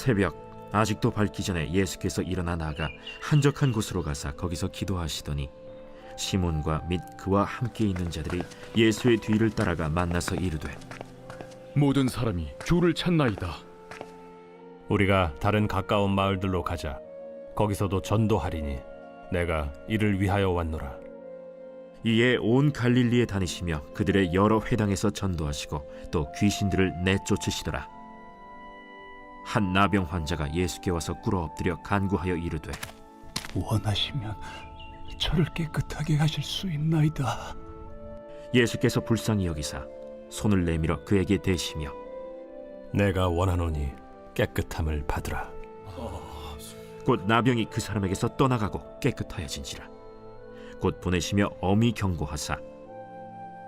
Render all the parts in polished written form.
새벽 아직도 밝기 전에 예수께서 일어나 나가 한적한 곳으로 가사 거기서 기도하시더니 시몬과 및 그와 함께 있는 자들이 예수의 뒤를 따라가 만나서 이르되 모든 사람이 주를 찾나이다. 우리가 다른 가까운 마을들로 가자. 거기서도 전도하리니 내가 이를 위하여 왔노라. 이에 온 갈릴리에 다니시며 그들의 여러 회당에서 전도하시고 또 귀신들을 내쫓으시더라. 한 나병 환자가 예수께 와서 꿇어 엎드려 간구하여 이르되 원하시면 저를 깨끗하게 하실 수 있나이다. 예수께서 불쌍히 여기사 손을 내밀어 그에게 대시며 내가 원하노니 깨끗함을 받으라. 곧 나병이 그 사람에게서 떠나가고 깨끗하여진지라. 곧 보내시며 엄히 경고하사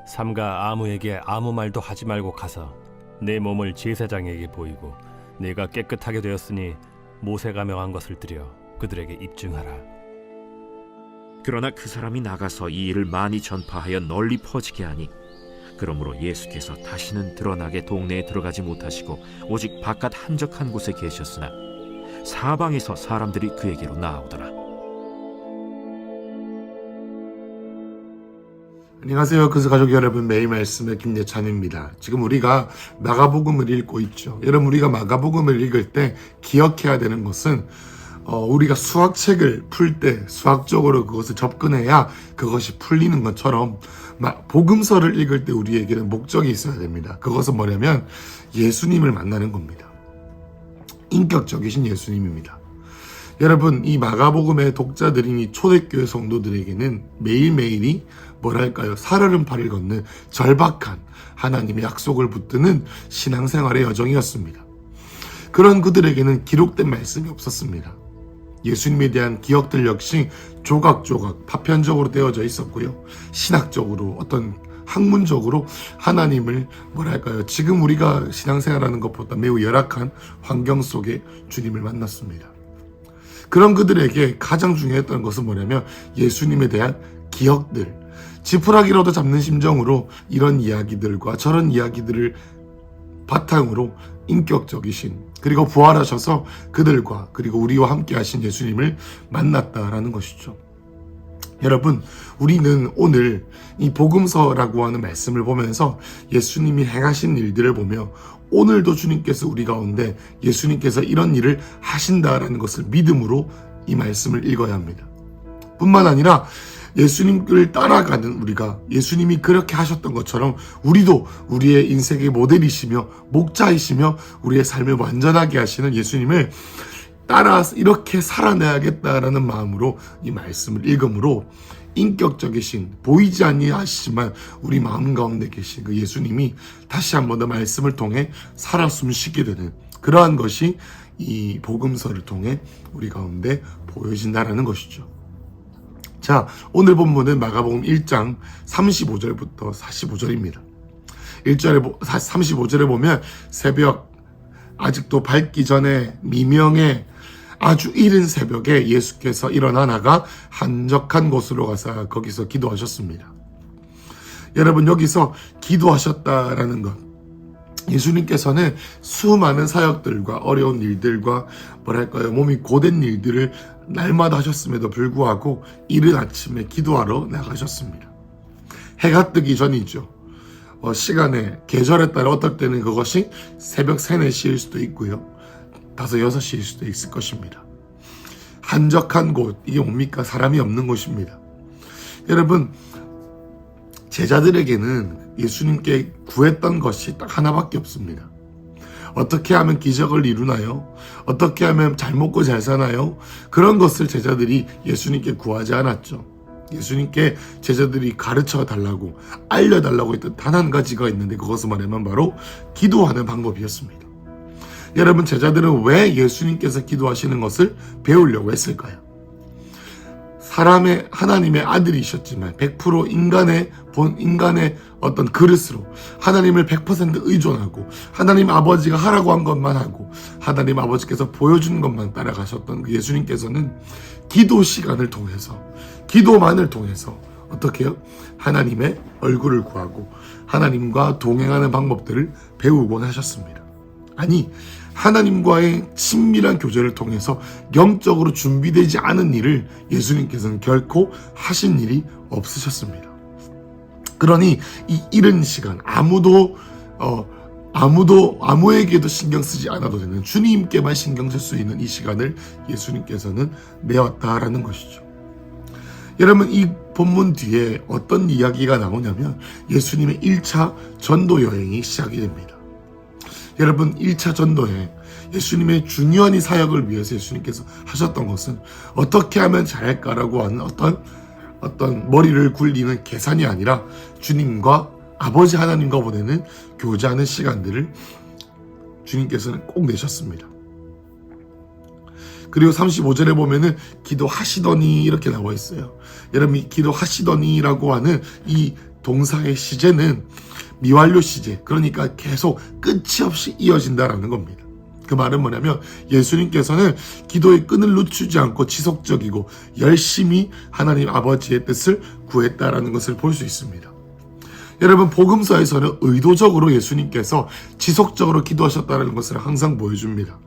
삼가 아무에게 아무 말도 하지 말고 가서 내 몸을 제사장에게 보이고 네가 깨끗하게 되었으니 모세가 명한 것을 드려 그들에게 입증하라. 그러나 그 사람이 나가서 이 일을 많이 전파하여 널리 퍼지게 하니 그러므로 예수께서 다시는 드러나게 동네에 들어가지 못하시고 오직 바깥 한적한 곳에 계셨으나 사방에서 사람들이 그에게로 나아오더라. 안녕하세요. 그래서 가족 여러분, 매일 말씀의 김예찬입니다. 지금 우리가 마가복음을 읽고 있죠. 여러분, 우리가 마가복음을 읽을 때 기억해야 되는 것은 우리가 수학책을 풀 때 수학적으로 그것을 접근해야 그것이 풀리는 것처럼 복음서를 읽을 때 우리에게는 목적이 있어야 됩니다. 그것은 뭐냐면 예수님을 만나는 겁니다. 인격적이신 예수님입니다. 여러분, 이 마가복음의 독자들인 이 초대교회 성도들에게는 매일매일이 뭐랄까요, 살얼음 파를 걷는 절박한 하나님의 약속을 붙드는 신앙생활의 여정이었습니다. 그런 그들에게는 기록된 말씀이 없었습니다. 예수님에 대한 기억들 역시 조각조각 파편적으로 되어져 있었고요. 신학적으로 어떤 학문적으로 하나님을 뭐랄까요, 지금 우리가 신앙생활하는 것보다 매우 열악한 환경 속에 주님을 만났습니다. 그런 그들에게 가장 중요했던 것은 뭐냐면 예수님에 대한 기억들, 지푸라기라도 잡는 심정으로 이런 이야기들과 저런 이야기들을 바탕으로 인격적이신, 그리고 부활하셔서 그들과 그리고 우리와 함께 하신 예수님을 만났다라는 것이죠. 여러분, 우리는 오늘 이 복음서라고 하는 말씀을 보면서 예수님이 행하신 일들을 보며 오늘도 주님께서 우리 가운데 예수님께서 이런 일을 하신다라는 것을 믿음으로 이 말씀을 읽어야 합니다. 뿐만 아니라 예수님을 따라가는 우리가 예수님이 그렇게 하셨던 것처럼 우리도 우리의 인생의 모델이시며 목자이시며 우리의 삶을 완전하게 하시는 예수님을 따라서 이렇게 살아내야겠다라는 마음으로 이 말씀을 읽음으로 인격적이신, 보이지 아니하시지만 우리 마음 가운데 계신 그 예수님이 다시 한 번 더 말씀을 통해 살아 숨쉬게 되는 그러한 것이 이 복음서를 통해 우리 가운데 보여진다라는 것이죠. 자, 오늘 본문은 마가복음 1장 35절부터 45절입니다. 35절에 보면 새벽 아직도 밝기 전에 미명에 아주 이른 새벽에 예수께서 일어나 나가 한적한 곳으로 가서 거기서 기도하셨습니다. 여러분, 여기서 기도하셨다라는 것, 예수님께서는 수많은 사역들과 어려운 일들과 뭐랄까요, 몸이 고된 일들을 날마다 하셨음에도 불구하고 이른 아침에 기도하러 나가셨습니다. 해가 뜨기 전이죠. 시간에, 계절에 따라 어떨 때는 그것이 새벽 3, 4시일 수도 있고요. 5, 6시일 수도 있을 것입니다. 한적한 곳, 이게 뭡니까? 사람이 없는 곳입니다. 여러분, 제자들에게는 예수님께 구했던 것이 딱 하나밖에 없습니다. 어떻게 하면 기적을 이루나요? 어떻게 하면 잘 먹고 잘 사나요? 그런 것을 제자들이 예수님께 구하지 않았죠. 예수님께 제자들이 가르쳐 달라고, 알려달라고 했던 단 한 가지가 있는데 그것은 뭐냐면 바로 기도하는 방법이었습니다. 여러분, 제자들은 왜 예수님께서 기도하시는 것을 배우려고 했을까요? 하나님의 아들이셨지만 100% 인간의 어떤 그릇으로 하나님을 100% 의존하고 하나님 아버지가 하라고 한 것만 하고 하나님 아버지께서 보여준 것만 따라가셨던 예수님께서는 기도 시간을 통해서, 기도만을 통해서 어떻게 해요? 하나님의 얼굴을 구하고 하나님과 동행하는 방법들을 배우곤 하셨습니다. 아니, 하나님과의 친밀한 교제를 통해서 영적으로 준비되지 않은 일을 예수님께서는 결코 하신 일이 없으셨습니다. 그러니 이 이른 시간 아무에게도 신경 쓰지 않아도 되는, 주님께만 신경 쓸 수 있는 이 시간을 예수님께서는 내었다라는 것이죠. 여러분, 이 본문 뒤에 어떤 이야기가 나오냐면 예수님의 1차 전도 여행이 시작이 됩니다. 여러분, 1차 전도 여행, 예수님의 중요한 이 사역을 위해서 예수님께서 하셨던 것은 어떻게 하면 잘할까라고 하는 어떤 머리를 굴리는 계산이 아니라 주님과 아버지 하나님과 보내는 교제하는 시간들을 주님께서는 꼭 내셨습니다. 그리고 35절에 보면은 기도하시더니 이렇게 나와 있어요. 여러분, 이 기도하시더니라고 하는 이 동사의 시제는 미완료 시제, 그러니까 계속 끝이 없이 이어진다라는 겁니다. 그 말은 뭐냐면 예수님께서는 기도의 끈을 놓치지 않고 지속적이고 열심히 하나님 아버지의 뜻을 구했다라는 것을 볼 수 있습니다. 여러분, 복음서에서는 의도적으로 예수님께서 지속적으로 기도하셨다는 것을 항상 보여줍니다.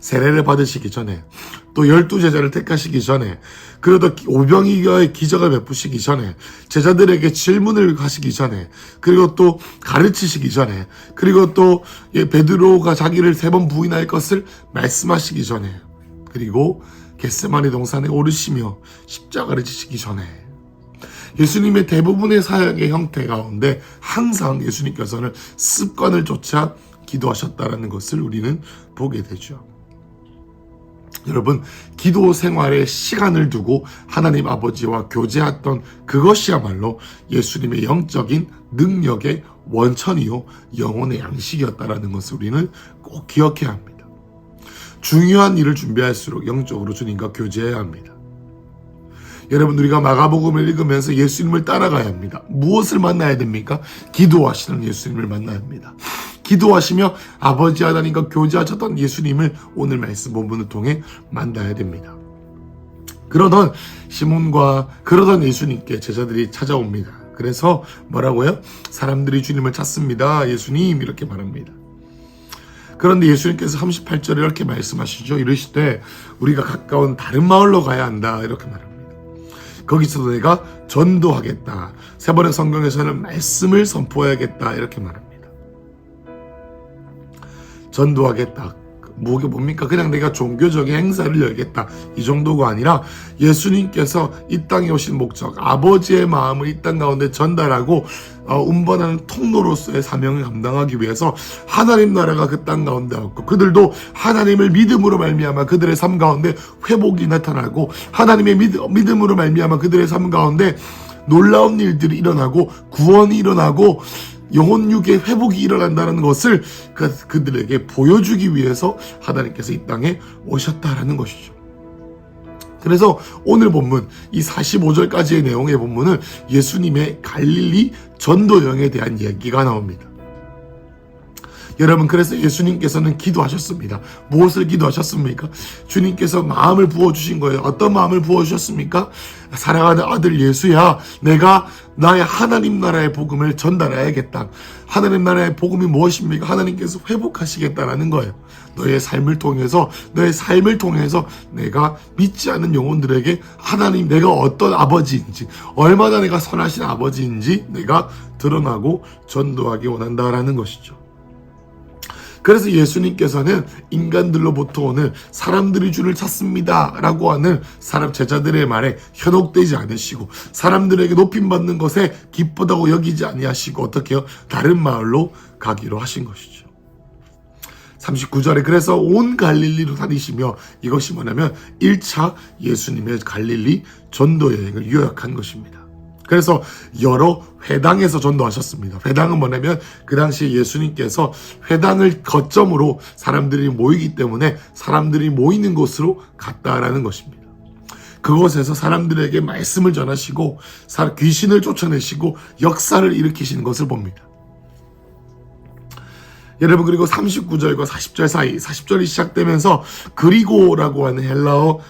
세례를 받으시기 전에, 또 12제자를 택하시기 전에, 그러다 오병이어의 기적을 베푸시기 전에, 제자들에게 질문을 하시기 전에, 그리고 또 가르치시기 전에, 그리고 또 베드로가 자기를 3번 부인할 것을 말씀하시기 전에, 그리고 겟세마네 동산에 오르시며 십자가를 지시기 전에, 예수님의 대부분의 사역의 형태 가운데 항상 예수님께서는 습관을 쫓아 기도하셨다는 것을 우리는 보게 되죠. 여러분, 기도 생활에 시간을 두고 하나님 아버지와 교제했던 그것이야말로 예수님의 영적인 능력의 원천이요 영혼의 양식이었다라는 것을 우리는 꼭 기억해야 합니다. 중요한 일을 준비할수록 영적으로 주님과 교제해야 합니다. 여러분, 우리가 마가복음을 읽으면서 예수님을 따라가야 합니다. 무엇을 만나야 됩니까? 기도하시는 예수님을 만나야 합니다. 기도하시며 아버지 하나님과 교제하셨던 예수님을 오늘 말씀 본문을 통해 만나야 됩니다. 그러던 예수님께 제자들이 찾아옵니다. 그래서 뭐라고요? 사람들이 주님을 찾습니다. 예수님, 이렇게 말합니다. 그런데 예수님께서 38절에 이렇게 말씀하시죠. 이르시되 우리가 가까운 다른 마을로 가야 한다, 이렇게 말합니다. 거기서도 내가 전도하겠다. 세 번의 성경에서는 말씀을 선포해야겠다, 이렇게 말합니다. 전도하겠다. 뭐게 뭡니까? 그냥 내가 종교적인 행사를 열겠다, 이 정도가 아니라 예수님께서 이 땅에 오신 목적, 아버지의 마음을 이 땅 가운데 전달하고 운반하는 통로로서의 사명을 감당하기 위해서 하나님 나라가 그 땅 가운데 왔고, 그들도 하나님을 믿음으로 말미암아 그들의 삶 가운데 회복이 나타나고, 하나님의 믿음으로 말미암아 그들의 삶 가운데 놀라운 일들이 일어나고 구원이 일어나고 영혼육의 회복이 일어난다는 것을 그들에게 보여주기 위해서 하나님께서 이 땅에 오셨다라는 것이죠. 그래서 오늘 본문, 이 45절까지의 내용의 본문은 예수님의 갈릴리 전도 여행에 대한 얘기가 나옵니다. 여러분, 그래서 예수님께서는 기도하셨습니다. 무엇을 기도하셨습니까? 주님께서 마음을 부어주신 거예요. 어떤 마음을 부어주셨습니까? 사랑하는 아들 예수야, 내가 나의 하나님 나라의 복음을 전달해야겠다. 하나님 나라의 복음이 무엇입니까? 하나님께서 회복하시겠다라는 거예요. 너의 삶을 통해서 내가 믿지 않는 영혼들에게 하나님, 내가 어떤 아버지인지, 얼마나 내가 선하신 아버지인지 내가 드러나고 전도하기 원한다라는 것이죠. 그래서 예수님께서는 인간들로부터 오는 사람들이 주를 찾습니다 라고 하는 제자들의 말에 현혹되지 않으시고, 사람들에게 높임받는 것에 기쁘다고 여기지 아니하시고, 어떻게 해요? 다른 마을로 가기로 하신 것이죠. 39절에 그래서 온 갈릴리로 다니시며, 이것이 뭐냐면 1차 예수님의 갈릴리 전도 여행을 요약한 것입니다. 그래서 여러 회당에서 전도하셨습니다. 회당은 뭐냐면 그 당시 예수님께서 회당을 거점으로 사람들이 모이기 때문에 사람들이 모이는 곳으로 갔다라는 것입니다. 그곳에서 사람들에게 말씀을 전하시고 귀신을 쫓아내시고 역사를 일으키시는 것을 봅니다. 여러분, 그리고 39절과 40절 사이, 40절이 시작되면서 그리고라고 하는 헬라어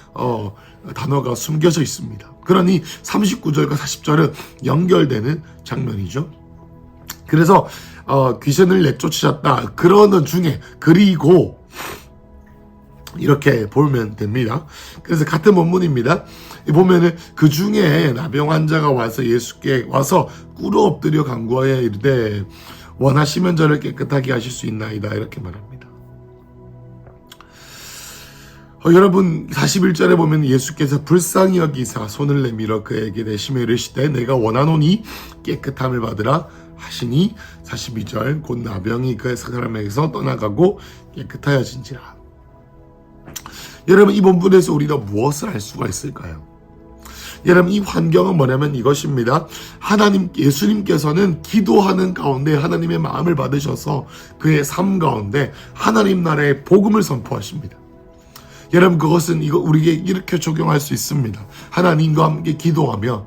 단어가 숨겨져 있습니다. 그러니 39절과 40절은 연결되는 장면이죠. 그래서 귀신을 내쫓으셨다. 그러는 중에 그리고 이렇게 보면 됩니다. 그래서 같은 본문입니다. 보면은 그 중에 나병 환자가 와서 예수께 와서 꿇어 엎드려 간구하여 이르되 원하시면 저를 깨끗하게 하실 수 있나이다. 이렇게 말합니다. 여러분 41절에 보면 예수께서 불쌍히 여기사 손을 내밀어 그에게 대시며 이르시되 내가 원하노니 깨끗함을 받으라 하시니 42절 곧 나병이 그 사람에게서 떠나가고 깨끗하여진지라. 여러분 이 본문에서 우리가 무엇을 알 수가 있을까요? 여러분 이 환경은 뭐냐면 이것입니다. 예수님께서는 기도하는 가운데 하나님의 마음을 받으셔서 그의 삶 가운데 하나님 나라의 복음을 선포하십니다. 여러분 그것은 우리에게 이렇게 적용할 수 있습니다. 하나님과 함께 기도하며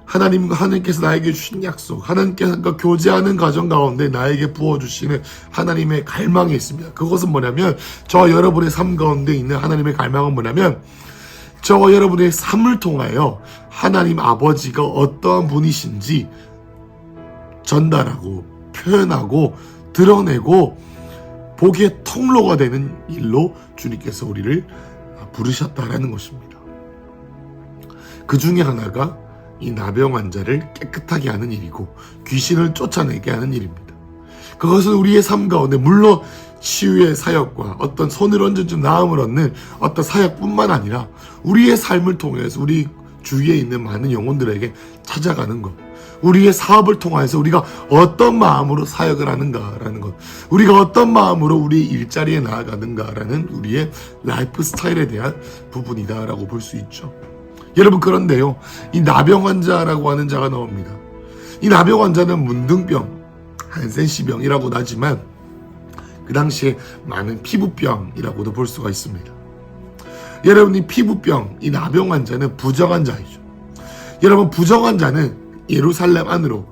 하나님께서 나에게 주신 약속, 하나님께서 교제하는 과정 가운데 나에게 부어주시는 하나님의 갈망이 있습니다. 그것은 뭐냐면 저와 여러분의 삶 가운데 있는 하나님의 갈망은 뭐냐면 저와 여러분의 삶을 통하여 하나님 아버지가 어떠한 분이신지 전달하고 표현하고 드러내고 복의 통로가 되는 일로 주님께서 우리를 부르셨다라는 것입니다. 그 중에 하나가 이 나병 환자를 깨끗하게 하는 일이고 귀신을 쫓아내게 하는 일입니다. 그것은 우리의 삶 가운데 물론 치유의 사역과 어떤 손을 얹어준 나음을 얻는 어떤 사역뿐만 아니라 우리의 삶을 통해서 우리 주위에 있는 많은 영혼들에게 찾아가는 것, 우리의 사업을 통해서 우리가 어떤 마음으로 사역을 하는가라는 것, 우리가 어떤 마음으로 우리 일자리에 나아가는가라는 우리의 라이프 스타일에 대한 부분이다라고 볼 수 있죠. 여러분 그런데요, 이 나병 환자라고 하는 자가 나옵니다. 이 나병 환자는 문둥병, 한센시병이라고도 하지만 그 당시에 많은 피부병이라고도 볼 수가 있습니다. 여러분 이 피부병, 이 나병 환자는 부정한 자이죠. 여러분 부정한 자는 예루살렘 안으로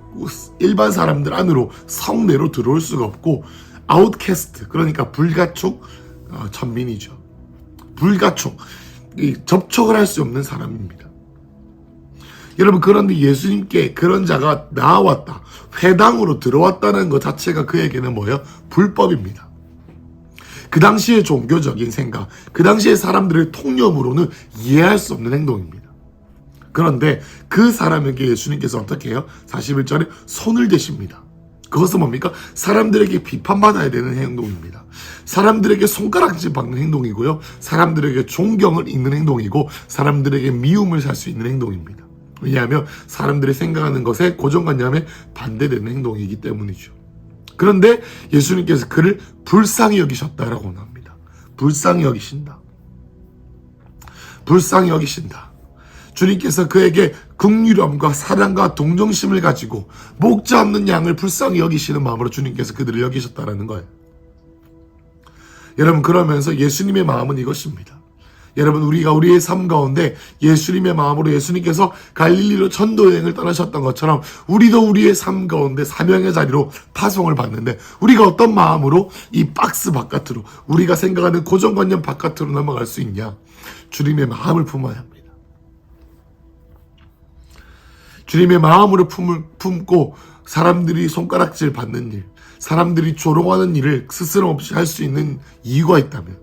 일반 사람들 안으로 성내로 들어올 수가 없고 아웃캐스트, 그러니까 불가촉 천민이죠. 불가촉, 접촉을 할 수 없는 사람입니다. 여러분 그런데 예수님께 그런 자가 나왔다, 회당으로 들어왔다는 것 자체가 그에게는 뭐예요? 불법입니다. 그 당시의 종교적인 생각, 그 당시의 사람들의 통념으로는 이해할 수 없는 행동입니다. 그런데 그 사람에게 예수님께서 어떻게 해요? 41절에 손을 대십니다. 그것은 뭡니까? 사람들에게 비판받아야 되는 행동입니다. 사람들에게 손가락질 받는 행동이고요. 사람들에게 존경을 잇는 행동이고 사람들에게 미움을 살 수 있는 행동입니다. 왜냐하면 사람들이 생각하는 것에 고정관념에 반대되는 행동이기 때문이죠. 그런데 예수님께서 그를 불쌍히 여기셨다라고 합니다. 불쌍히 여기신다. 불쌍히 여기신다. 주님께서 그에게 긍휼함과 사랑과 동정심을 가지고 목자 없는 양을 불쌍히 여기시는 마음으로 주님께서 그들을 여기셨다라는 거예요. 여러분 그러면서 예수님의 마음은 이것입니다. 여러분 우리가 우리의 삶 가운데 예수님의 마음으로 예수님께서 갈릴리로 전도여행을 떠나셨던 것처럼 우리도 우리의 삶 가운데 사명의 자리로 파송을 받는데 우리가 어떤 마음으로 이 박스 바깥으로 우리가 생각하는 고정관념 바깥으로 넘어갈 수 있냐? 주님의 마음을 품어야 합니다. 주님의 마음으로 품고 사람들이 손가락질 받는 일, 사람들이 조롱하는 일을 스스럼 없이 할 수 있는 이유가 있다면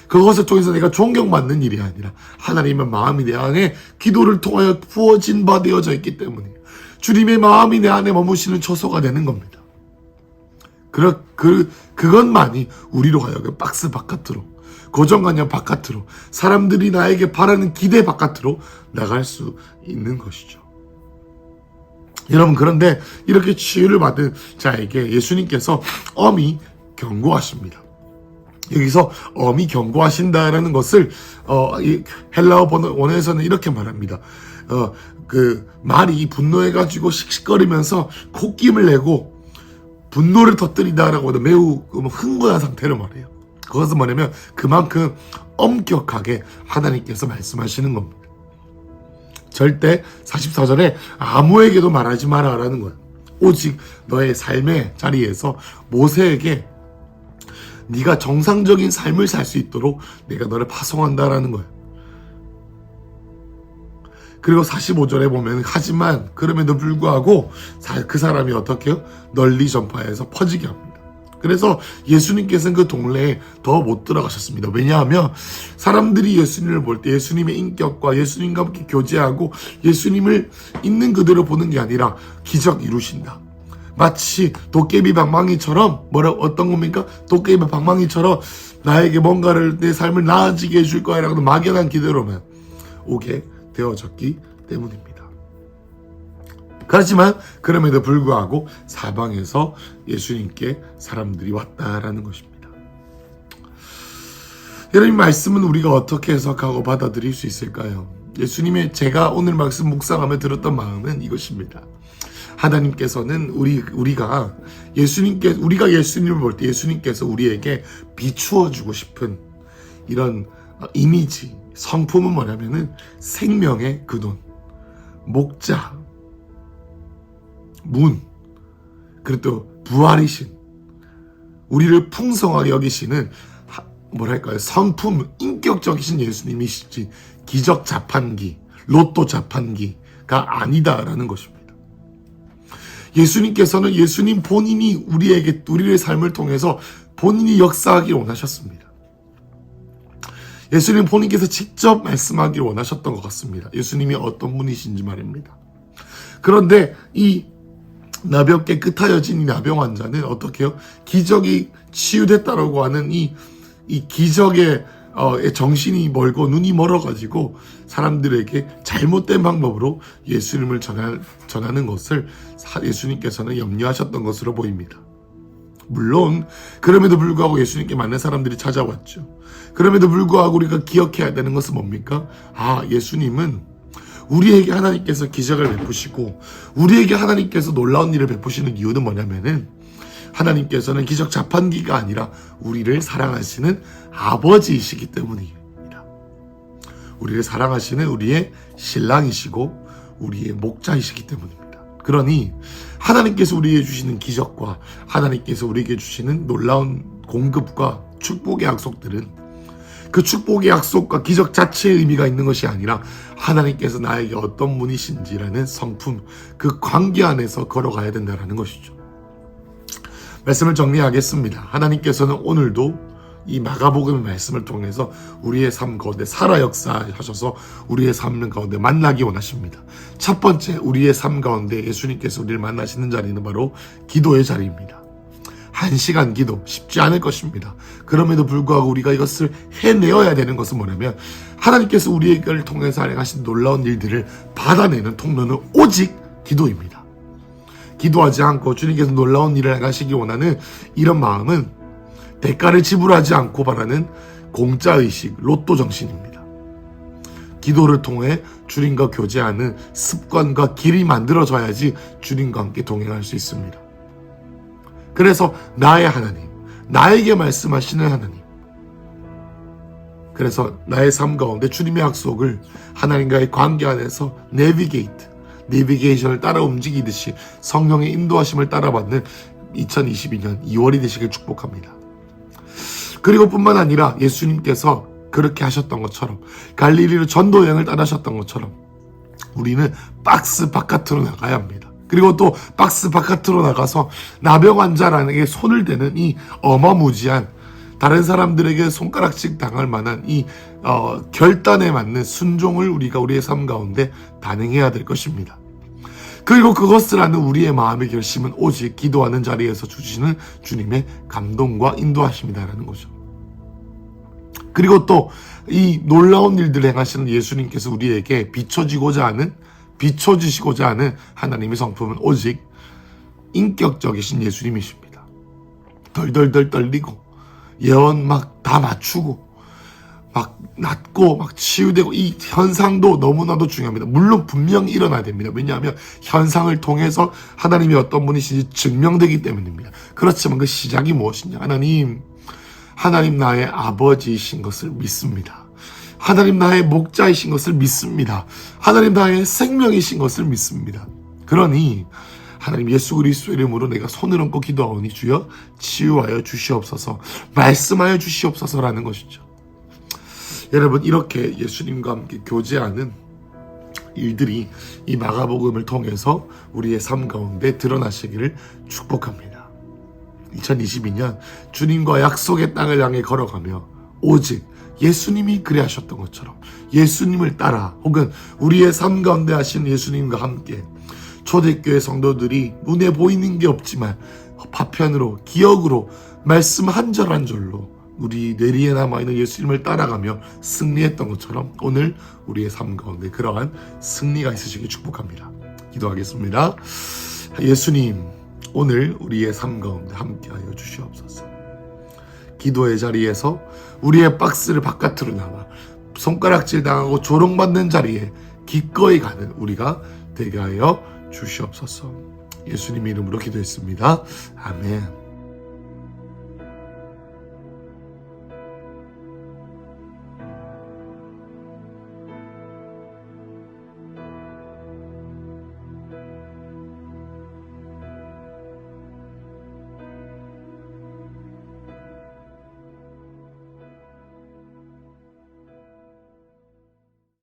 그것을 통해서 내가 존경받는 일이 아니라 하나님의 마음이 내 안에 기도를 통하여 부어진 바 되어져 있기 때문에 주님의 마음이 내 안에 머무시는 처소가 되는 겁니다. 그것만이 우리로 하여금 박스 바깥으로, 고정관념 바깥으로, 사람들이 나에게 바라는 기대 바깥으로 나갈 수 있는 것이죠. 여러분 그런데 이렇게 치유를 받은 자에게 예수님께서 엄히 경고하십니다. 여기서 엄히 경고하신다라는 것을 헬라어 원어에서는 이렇게 말합니다. 그 말이 분노해가지고 씩씩거리면서 콧김을 내고 분노를 터뜨린다라고 매우 흥분한 상태를 말해요. 그것은 뭐냐면 그만큼 엄격하게 하나님께서 말씀하시는 겁니다. 절대 44절에 아무에게도 말하지 마라라는 거예요. 오직 너의 삶의 자리에서 모세에게 네가 정상적인 삶을 살 수 있도록 내가 너를 파송한다라는 거예요. 그리고 45절에 보면 하지만 그럼에도 불구하고 그 사람이 어떻게 해요? 널리 전파해서 퍼지게 합니다. 그래서 예수님께서는 그 동네에 더 못 들어가셨습니다. 왜냐하면 사람들이 예수님을 볼 때 예수님의 인격과 예수님과 함께 교제하고 예수님을 있는 그대로 보는 게 아니라 기적 이루신다. 마치 도깨비 방망이처럼 어떤 겁니까? 도깨비 방망이처럼 나에게 뭔가를 내 삶을 나아지게 해줄 거야라고 막연한 기대로만 오게 되어졌기 때문입니다. 그렇지만 그럼에도 불구하고 사방에서 예수님께 사람들이 왔다라는 것입니다. 여러분, 말씀은 우리가 어떻게 해석하고 받아들일 수 있을까요? 예수님의 제가 오늘 말씀 묵상하며 들었던 마음은 이것입니다. 하나님께서는 우리가 예수님을 볼 때 예수님께서 우리에게 비추어 주고 싶은 이런 이미지, 성품은 뭐냐면은 생명의 근원, 목자, 문, 그리고 또 부활이신, 우리를 풍성하게 여기시는 성품, 인격적이신 예수님이시지 기적 자판기, 로또 자판기가 아니다라는 것입니다. 예수님께서는 예수님 본인이 우리의 삶을 통해서 본인이 역사하기를 원하셨습니다. 예수님 본인께서 직접 말씀하기를 원하셨던 것 같습니다. 예수님이 어떤 분이신지 말입니다. 그런데 이 나병 깨끗하여진 이 나병 환자는 어떻게 해요? 기적이 치유됐다라고 하는 이 기적의 정신이 멀고 눈이 멀어가지고 사람들에게 잘못된 방법으로 예수님을 전하는 것을 예수님께서는 염려하셨던 것으로 보입니다. 물론 그럼에도 불구하고 예수님께 많은 사람들이 찾아왔죠. 그럼에도 불구하고 우리가 기억해야 되는 것은 뭡니까? 예수님은 우리에게 하나님께서 기적을 베푸시고 우리에게 하나님께서 놀라운 일을 베푸시는 이유는 뭐냐면은 하나님께서는 기적 자판기가 아니라 우리를 사랑하시는 아버지이시기 때문입니다. 우리를 사랑하시는 우리의 신랑이시고 우리의 목자이시기 때문입니다. 그러니 하나님께서 우리에게 주시는 기적과 하나님께서 우리에게 주시는 놀라운 공급과 축복의 약속들은 그 축복의 약속과 기적 자체의 의미가 있는 것이 아니라 하나님께서 나에게 어떤 분이신지라는 성품, 그 관계 안에서 걸어가야 된다는 것이죠. 말씀을 정리하겠습니다. 하나님께서는 오늘도 이 마가복음의 말씀을 통해서 우리의 삶 가운데 살아 역사하셔서 우리의 삶 가운데 만나기 원하십니다. 첫 번째, 우리의 삶 가운데 예수님께서 우리를 만나시는 자리는 바로 기도의 자리입니다. 1시간 기도 쉽지 않을 것입니다. 그럼에도 불구하고 우리가 이것을 해내어야 되는 것은 뭐냐면 하나님께서 우리를 통해서 행하신 놀라운 일들을 받아내는 통로는 오직 기도입니다. 기도하지 않고 주님께서 놀라운 일을 행하시기 원하는 이런 마음은 대가를 지불하지 않고 바라는 공짜의식, 로또 정신입니다. 기도를 통해 주님과 교제하는 습관과 길이 만들어져야지 주님과 함께 동행할 수 있습니다. 그래서 나의 하나님, 나에게 말씀하시는 하나님, 그래서 나의 삶 가운데 주님의 약속을 하나님과의 관계 안에서 내비게이션을 따라 움직이듯이 성령의 인도하심을 따라받는 2022년 2월이 되시길 축복합니다. 그리고 뿐만 아니라 예수님께서 그렇게 하셨던 것처럼 갈릴리로 전도 여행을 따르셨던 것처럼 우리는 박스 바깥으로 나가야 합니다. 그리고 또 박스 바깥으로 나가서 나병 환자라는 손을 대는 이 어마무지한 다른 사람들에게 손가락질 당할 만한 이 결단에 맞는 순종을 우리가 우리의 삶 가운데 단행해야 될 것입니다. 그리고 그것을 아는 우리의 마음의 결심은 오직 기도하는 자리에서 주시는 주님의 감동과 인도하심이다라는 거죠. 그리고 또 이 놀라운 일들을 행하시는 예수님께서 우리에게 비춰지시고자 하는 하나님의 성품은 오직 인격적이신 예수님이십니다. 덜덜덜 떨리고 예언 막 다 맞추고 막 낫고 막 치유되고 이 현상도 너무나도 중요합니다. 물론 분명히 일어나야 됩니다. 왜냐하면 현상을 통해서 하나님이 어떤 분이신지 증명되기 때문입니다. 그렇지만 그 시작이 무엇이냐? 하나님 나의 아버지이신 것을 믿습니다. 하나님 나의 목자이신 것을 믿습니다. 하나님 나의 생명이신 것을 믿습니다. 그러니 하나님 예수 그리스도의 이름으로 내가 손을 얹고 기도하오니 주여 치유하여 주시옵소서, 말씀하여 주시옵소서라는 것이죠. 여러분, 이렇게 예수님과 함께 교제하는 일들이 이 마가복음을 통해서 우리의 삶 가운데 드러나시기를 축복합니다. 2022년 주님과 약속의 땅을 향해 걸어가며 오직 예수님이 그래 하셨던 것처럼 예수님을 따라 혹은 우리의 삶 가운데 하신 예수님과 함께 초대교회 성도들이 눈에 보이는 게 없지만 파편으로 기억으로 말씀 한 절 한 절로 우리 뇌리에 남아있는 예수님을 따라가며 승리했던 것처럼 오늘 우리의 삶 가운데 그러한 승리가 있으시길 축복합니다. 기도하겠습니다. 예수님, 오늘 우리의 삶 가운데 함께하여 주시옵소서. 기도의 자리에서 우리의 박스를 바깥으로 나와 손가락질 당하고 조롱받는 자리에 기꺼이 가는 우리가 되게 하여 주시옵소서. 예수님 이름으로 기도했습니다. 아멘.